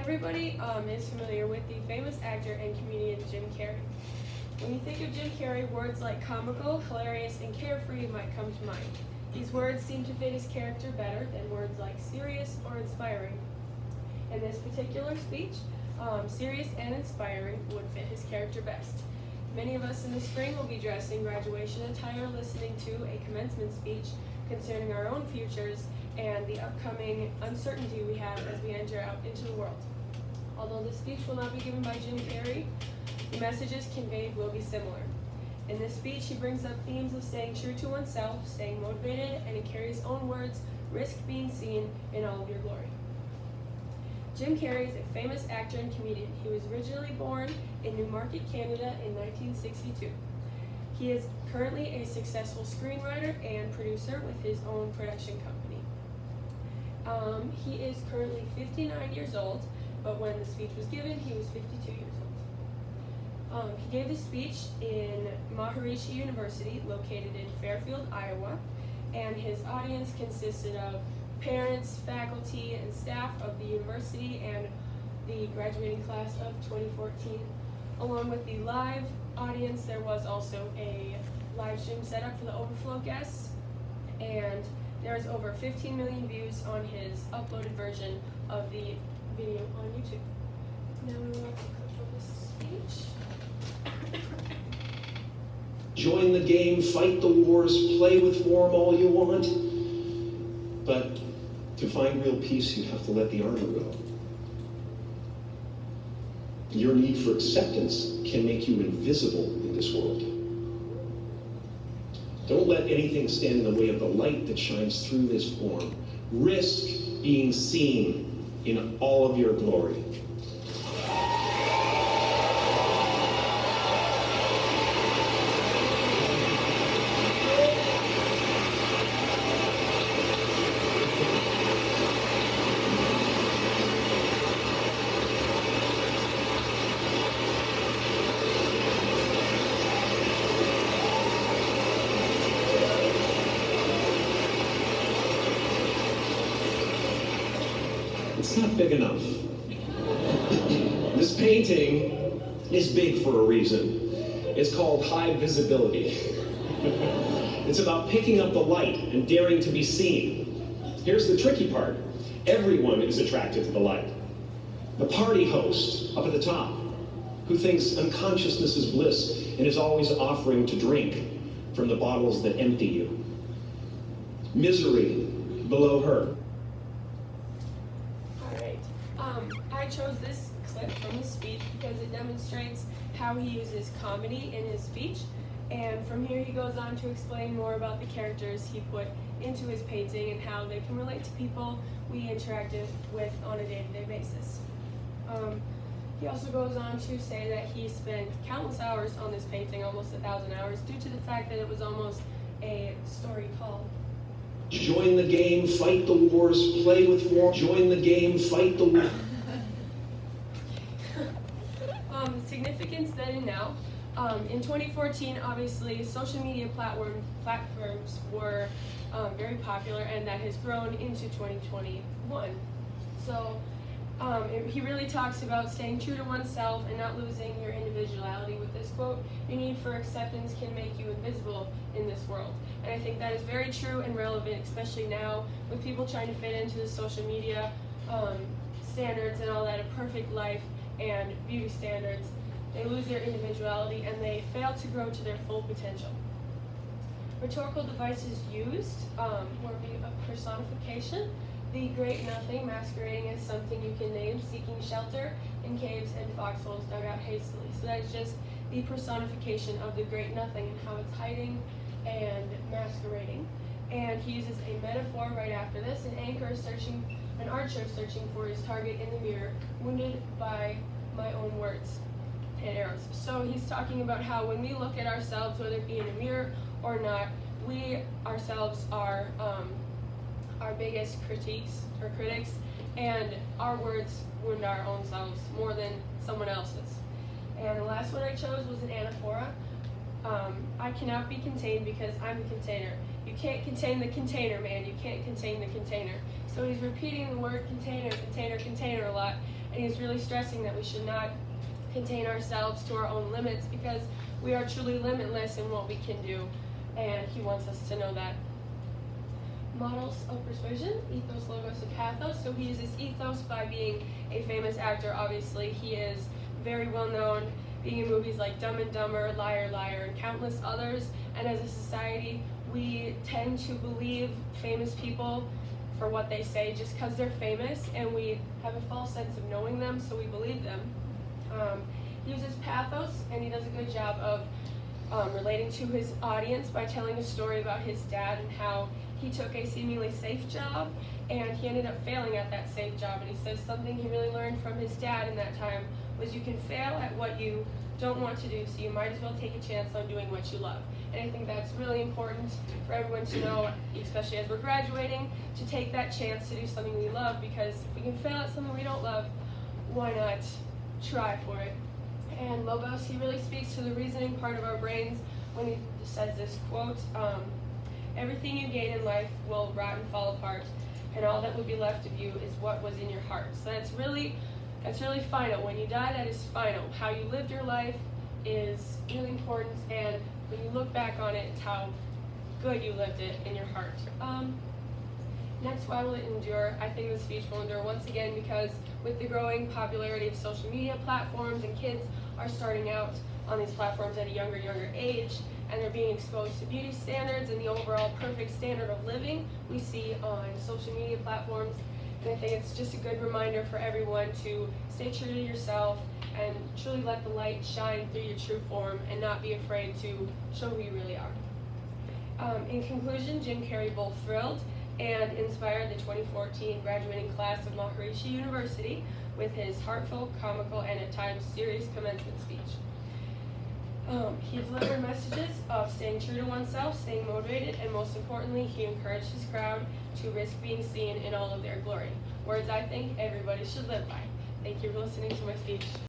Everybody is familiar with the famous actor and comedian Jim Carrey. When you think of Jim Carrey, words like comical, hilarious, and carefree might come to mind. These words seem to fit his character better than words like serious or inspiring. In this particular speech, serious and inspiring would fit his character best. Many of us in the spring will be dressed in graduation attire, listening to a commencement speech concerning our own futures and the upcoming uncertainty we have as we enter out into the world. Although this speech will not be given by Jim Carrey, the messages conveyed will be similar. In this speech, he brings up themes of staying true to oneself, staying motivated, and in Carrey's own words, risk being seen in all of your glory. Jim Carrey is a famous actor and comedian. He was originally born in Newmarket, Canada in 1962. He is currently a successful screenwriter and producer with his own production company. He is currently 59 years old, but when the speech was given, he was 52 years old. He gave the speech in Maharishi University, located in Fairfield, Iowa, and his audience consisted of parents, faculty, and staff of the university and the graduating class of 2014. Along with the live audience, there was also a live stream set up for the overflow guests, and there's over 15 million views on his uploaded version of the video on YouTube. Now we will have to click for this speech. Join the game, fight the wars, play with form all you want. But to find real peace, you have to let the armor go. Your need for acceptance can make you invisible in this world. Don't let anything stand in the way of the light that shines through this form. Risk being seen in all of your glory. It's not big enough. This painting is big for a reason. It's called high visibility. It's about picking up the light and daring to be seen. Here's the tricky part. Everyone is attracted to the light. The party host up at the top, who thinks unconsciousness is bliss and is always offering to drink from the bottles that empty you. Misery below her. I chose this clip from his speech because it demonstrates how he uses comedy in his speech, and from here he goes on to explain more about the characters he put into his painting and how they can relate to people we interacted with on a day-to-day basis. He also goes on to say that he spent countless hours on this painting, almost 1,000 hours, due to the fact that it was almost a story called. Join the game, fight the wars, play with war. Join the game, fight the war. Significance then and now. In 2014, obviously, social media platforms were very popular, and that has grown into 2021. So he really talks about staying true to oneself and not losing your individuality with this quote. Your need for acceptance can make you invisible in this world. And I think that is very true and relevant, especially now with people trying to fit into the social media standards and all that, a perfect life and beauty standards. They lose their individuality and they fail to grow to their full potential. Rhetorical devices used would be a personification. The great nothing masquerading as something you can name, seeking shelter in caves and foxholes dug out hastily. So that is just the personification of the great nothing and how it's hiding and masquerading. And he uses a metaphor right after this, an archer searching for his target in the mirror, wounded by my own words and arrows. So he's talking about how when we look at ourselves, whether it be in a mirror or not, we ourselves are our biggest critics, and our words wound our own selves more than someone else's. And the last one I chose was an anaphora. I cannot be contained because I'm the container. You can't contain the container, man. You can't contain the container. So he's repeating the word container, container, container a lot, and he's really stressing that we should not contain ourselves to our own limits because we are truly limitless in what we can do, and he wants us to know that. Models of persuasion, ethos, logos, and pathos. So he uses ethos by being a famous actor. Obviously, he is very well known, being in movies like Dumb and Dumber, Liar, Liar, and countless others. And as a society, we tend to believe famous people for what they say just because they're famous, and we have a false sense of knowing them, so we believe them. He uses pathos, and he does a good job of relating to his audience by telling a story about his dad and how he took a seemingly safe job and he ended up failing at that safe job. And he says something he really learned from his dad in that time was you can fail at what you don't want to do, so you might as well take a chance on doing what you love. And I think that's really important for everyone to know, especially as we're graduating, to take that chance to do something we love, because if we can fail at something we don't love, why not try for it? And logos, he really speaks to the reasoning part of our brains when he says this quote, everything you gain in life will rot and fall apart, and all that will be left of you is what was in your heart. So that's really final. When you die, that is final. How you lived your life is really important, and when you look back on it, it's how good you lived it in your heart. Next, why will it endure? I think the speech will endure once again because with the growing popularity of social media platforms, and kids are starting out on these platforms at a younger age, and they're being exposed to beauty standards and the overall perfect standard of living we see on social media platforms. And I think it's just a good reminder for everyone to stay true to yourself and truly let the light shine through your true form and not be afraid to show who you really are. In conclusion, Jim Carrey both thrilled and inspired the 2014 graduating class of Maharishi University with his heartfelt, comical, and at times serious commencement speech. He delivered messages of staying true to oneself, staying motivated, and most importantly, he encouraged his crowd to risk being seen in all of their glory. Words I think everybody should live by. Thank you for listening to my speech.